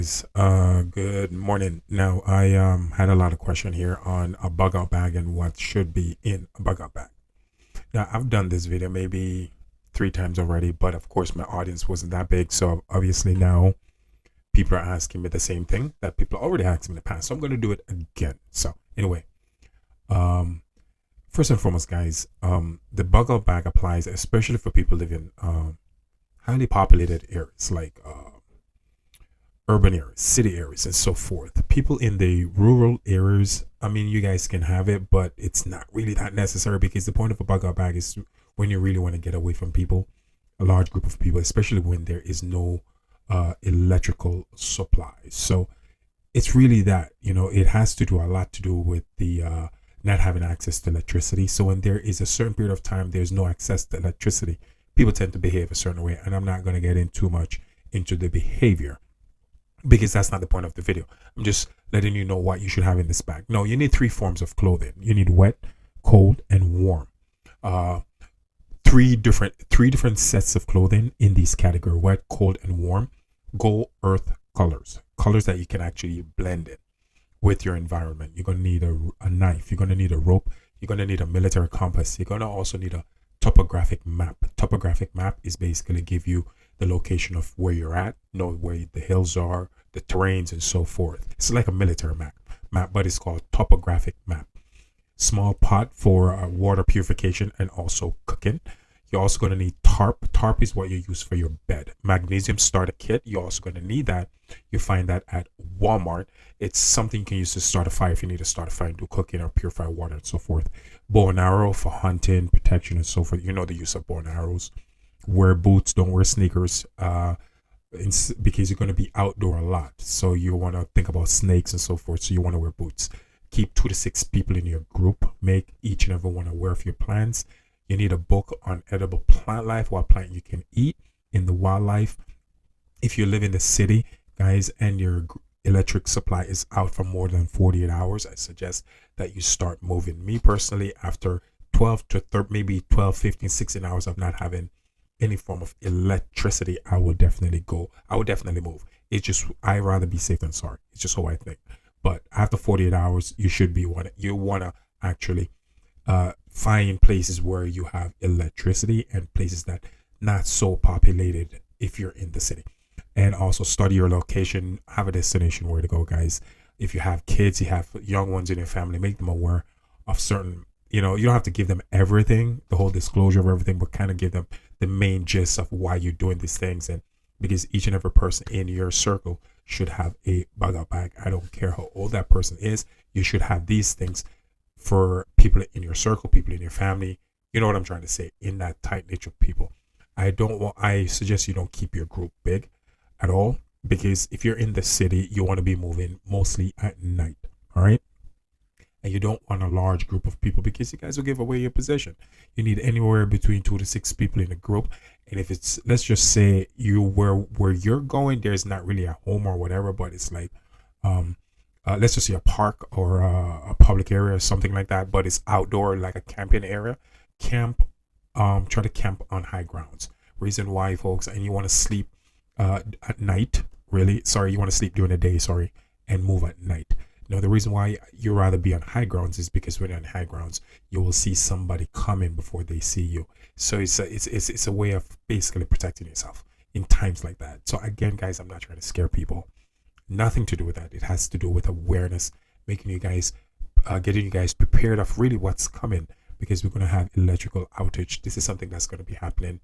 Good morning. Now I had a lot of question here on a bug out bag and what should be in a bug out bag. Now I've done this video maybe 3 times already, but of course my audience wasn't that big, so obviously now people are asking me the same thing that people already asked me in the past. So I'm going to do it again. So anyway, um, first and foremost, guys, the bug out bag applies especially for people living highly populated areas like urban areas, city areas, and so forth. People in the rural areas, I mean, you guys can have it, but it's not really that necessary because the point of a bug out bag is when you really want to get away from people, a large group of people, especially when there is no electrical supply. So it's really that, it has to do a lot to do with the not having access to electricity. So when there is a certain period of time, there's no access to electricity, people tend to behave a certain way. And I'm not going to get in too much into the behavior because that's not the point of the video. I'm just letting you know what you should have in this bag. No, you need 3 forms of clothing. You need wet, cold, and warm. Uh, three different sets of clothing in these category: wet, cold, and warm. Go earth colors that you can actually blend in with your environment. You're gonna need a knife. You're gonna need a rope. You're gonna need a military compass. You're gonna also need a topographic map. Topographic map is basically give you the location of where you're at, know where the hills are, the terrains, and so forth. It's like a military map, but it's called topographic map. Small pot for water purification and also cooking. You're also going to need tarp. Tarp is what you use for your bed. Magnesium starter kit. You're also going to need that. You find that at Walmart. It's something you can use to start a fire if you need to start a fire and do cooking or purify water and so forth. Bow and arrow for hunting, protection, and so forth. You know the use of bow and arrows. Wear boots. Don't wear sneakers because you're going to be outdoor a lot. So you want to think about snakes and so forth. So you want to wear boots. Keep 2 to 6 people in your group. Make each and every one aware of your plans. You need a book on edible plant life, what plant you can eat in the wildlife. If you live in the city, guys, and your electric supply is out for more than 48 hours, I suggest that you start moving. Me personally, after 12 to 30, maybe 12, 15, 16 hours of not having any form of electricity, I will definitely move. It's just, I rather be safe than sorry. It's just how I think. But after 48 hours, you want to actually find places where you have electricity and places that not so populated if you're in the city. And also study your location, have a destination where to go, guys. If you have kids, you have young ones in your family, make them aware of certain, you don't have to give them everything, the whole disclosure of everything, but kind of give them the main gist of why you're doing these things. And because each and every person in your circle should have a bug out bag. I don't care how old that person is. You should have these things for people in your circle, people in your family. You know what I'm trying to say, in that tight niche of people. I suggest you don't keep your group big at all, because if you're in the city, you want to be moving mostly at night. All right. And you don't want a large group of people because you guys will give away your position. You need anywhere between 2 to 6 people in a group. And if it's, let's just say where you're going, there's not really a home or whatever, but it's like, let's just say a park or a public area or something like that, but it's outdoor, like a camping area. Try to camp on high grounds. Reason why, folks, and you want to sleep at night, really, sorry, you want to sleep during the day, sorry, and move at night. Now, the reason why you rather be on high grounds is because when you're on high grounds, you will see somebody coming before they see you. So it's a way of basically protecting yourself in times like that. So again, guys, I'm not trying to scare people. Nothing to do with that. It has to do with awareness, making you guys, getting you guys prepared of really what's coming, because we're going to have electrical outage. This is something that's going to be happening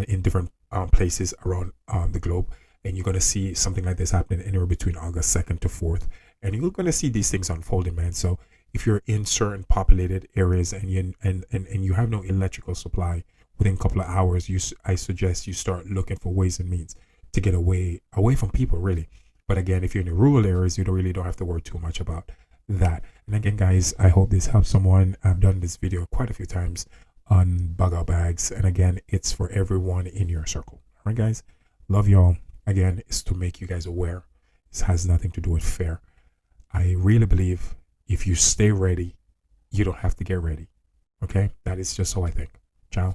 in different places around the globe. And you're going to see something like this happening anywhere between August 2nd to 4th. And you're going to see these things unfolding, man. So if you're in certain populated areas and you have no electrical supply within a couple of hours, I suggest you start looking for ways and means to get away from people, really. But again, if you're in the rural areas, you don't have to worry too much about that. And again, guys, I hope this helps someone. I've done this video quite a few times on bug out bags. And again, it's for everyone in your circle. All right, guys. Love y'all. Again, it's to make you guys aware. This has nothing to do with fear. I really believe if you stay ready, you don't have to get ready. Okay? That is just how I think. Ciao.